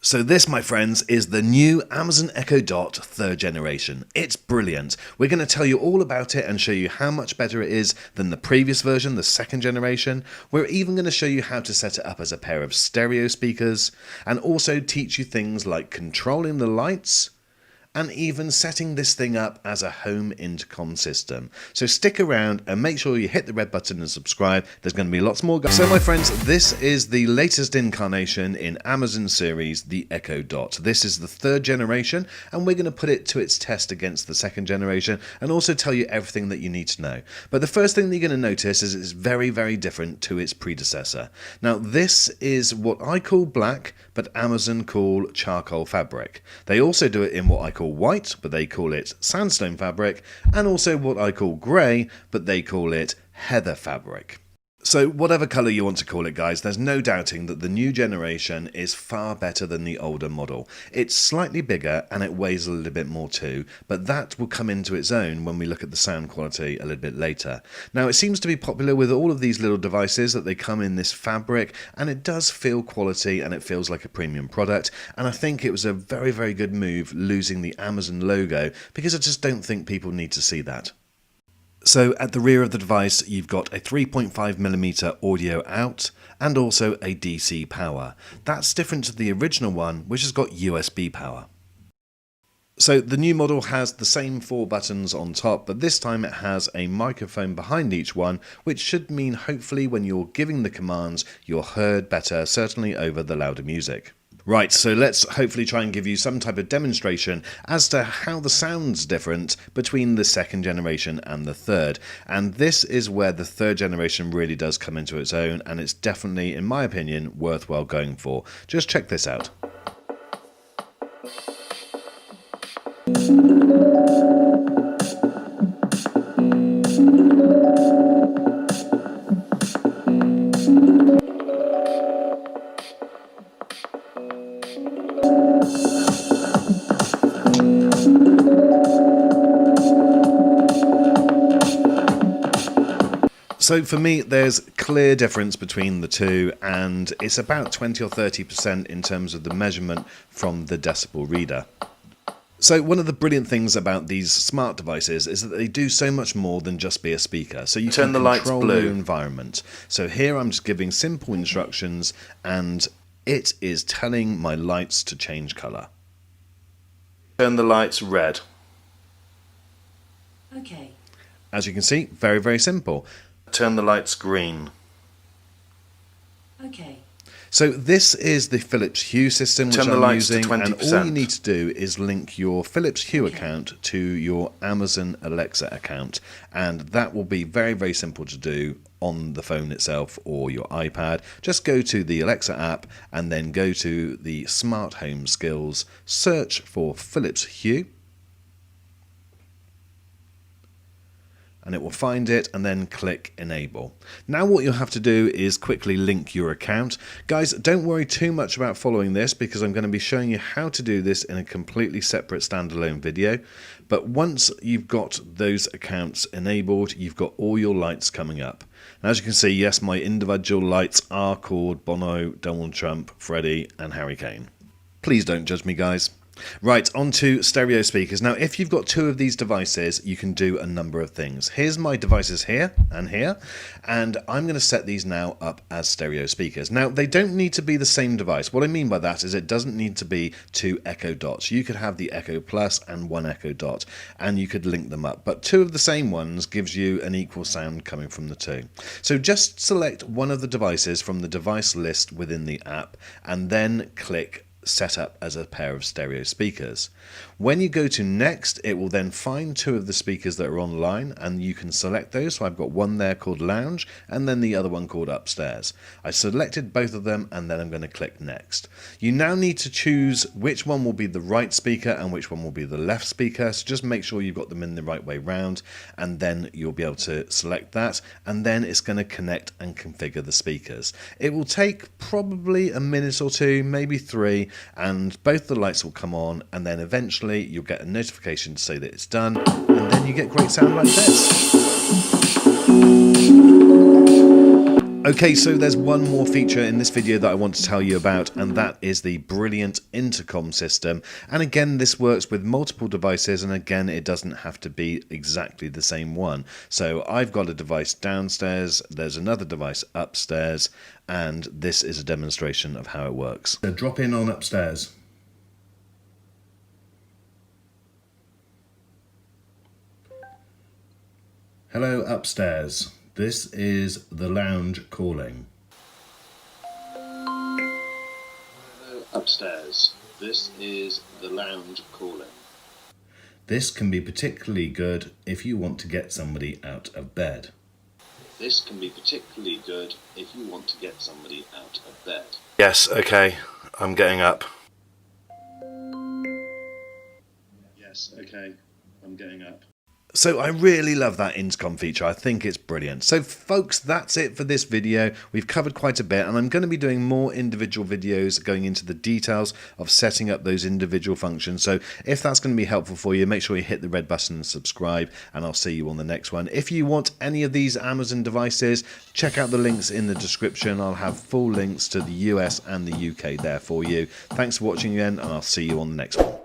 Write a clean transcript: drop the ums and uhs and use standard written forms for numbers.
So this, my friends, is the new Amazon Echo Dot 3rd generation. It's brilliant. We're going to tell you all about it and show you how much better it is than the previous version, the 2nd generation. We're even going to show you how to set it up as a pair of stereo speakers and also teach you things like controlling the lights and even setting this thing up as a home intercom system. So stick around and make sure you hit the red button and subscribe. There's going to be lots more. So my friends, this is the latest incarnation in Amazon series, the Echo Dot. This is the 3rd generation, and we're going to put it to its test against the 2nd generation and also tell you everything that you need to know. But the first thing that you're going to notice is it's very, very different to its predecessor. Now, this is what I call black, but Amazon call charcoal fabric. They also do it in what I call white, but they call it sandstone fabric, and also what I call grey, but they call it heather fabric. So whatever colour you want to call it, guys, there's no doubting that the new generation is far better than the older model. It's slightly bigger and it weighs a little bit more too, but that will come into its own when we look at the sound quality a little bit later. Now, it seems to be popular with all of these little devices that they come in this fabric, and it does feel quality and it feels like a premium product, and I think it was a very, very good move losing the Amazon logo, because I just don't think people need to see that. So at the rear of the device, you've got a 3.5mm audio out and also a DC power. That's different to the original one, which has got USB power. So the new model has the same 4 buttons on top, but this time it has a microphone behind each one, which should mean hopefully when you're giving the commands, you're heard better, certainly over the louder music. Right, so let's hopefully try and give you some type of demonstration as to how the sound's different between the 2nd generation and the 3rd. And this is where the 3rd generation really does come into its own, and it's definitely, in my opinion, worthwhile going for. Just check this out. So for me, there's clear difference between the two, and it's about 20 or 30% in terms of the measurement from the decibel reader. So one of the brilliant things about these smart devices is that they do so much more than just be a speaker. So you can control your environment. So here I'm just giving simple instructions, and it is telling my lights to change colour. Turn the lights red. Okay. As you can see, very, very simple. Turn the lights green. Okay. So this is the Philips Hue system which I'm using, and all you need to do is link your Philips Hue account to your Amazon Alexa account, and that will be very, very simple to do on the phone itself or your iPad. Just go to the Alexa app and then go to the Smart Home Skills, search for Philips Hue, and it will find it, and then click enable. Now what you'll have to do is quickly link your account. Guys, don't worry too much about following this, because I'm going to be showing you how to do this in a completely separate standalone video. But once you've got those accounts enabled, you've got all your lights coming up. And as you can see, yes, my individual lights are called Bono, Donald Trump, Freddie and Harry Kane. Please don't judge me, guys. Right, on to stereo speakers. Now, if you've got 2 of these devices, you can do a number of things. Here's my devices here, and I'm going to set these now up as stereo speakers. Now, they don't need to be the same device. What I mean by that is it doesn't need to be 2 Echo Dots. You could have the Echo Plus and 1 Echo Dot, and you could link them up. But 2 of the same ones gives you an equal sound coming from the 2. So just select one of the devices from the device list within the app, and then click set up as a pair of stereo speakers. When you go to next, it will then find 2 of the speakers that are online, and you can select those. So I've got one there called lounge and then the other one called upstairs. I selected both of them, and then I'm going to click next. You now need to choose which one will be the right speaker and which one will be the left speaker, so just make sure you've got them in the right way round, and then you'll be able to select that, and then it's going to connect and configure the speakers. It will take probably a minute or 2, maybe 3, and both the lights will come on, and then eventually you'll get a notification to say that it's done, and then you get great sound like this. Okay, so there's one more feature in this video that I want to tell you about, and that is the brilliant intercom system. And again, this works with multiple devices, and again, it doesn't have to be exactly the same one. So I've got a device downstairs, there's another device upstairs, and this is a demonstration of how it works. So drop in on upstairs. Hello upstairs. This is the lounge calling. Hello upstairs. This is the lounge calling. This can be particularly good if you want to get somebody out of bed. This can be particularly good if you want to get somebody out of bed. Yes, okay, I'm getting up. Yes, okay, I'm getting up. So I really love that intercom feature. I think it's brilliant. So folks, that's it for this video. We've covered quite a bit, and I'm going to be doing more individual videos going into the details of setting up those individual functions. So if that's going to be helpful for you, make sure you hit the red button and subscribe, and I'll see you on the next one. If you want any of these Amazon devices, check out the links in the description. I'll have full links to the US and the UK there for you. Thanks for watching again, and I'll see you on the next one.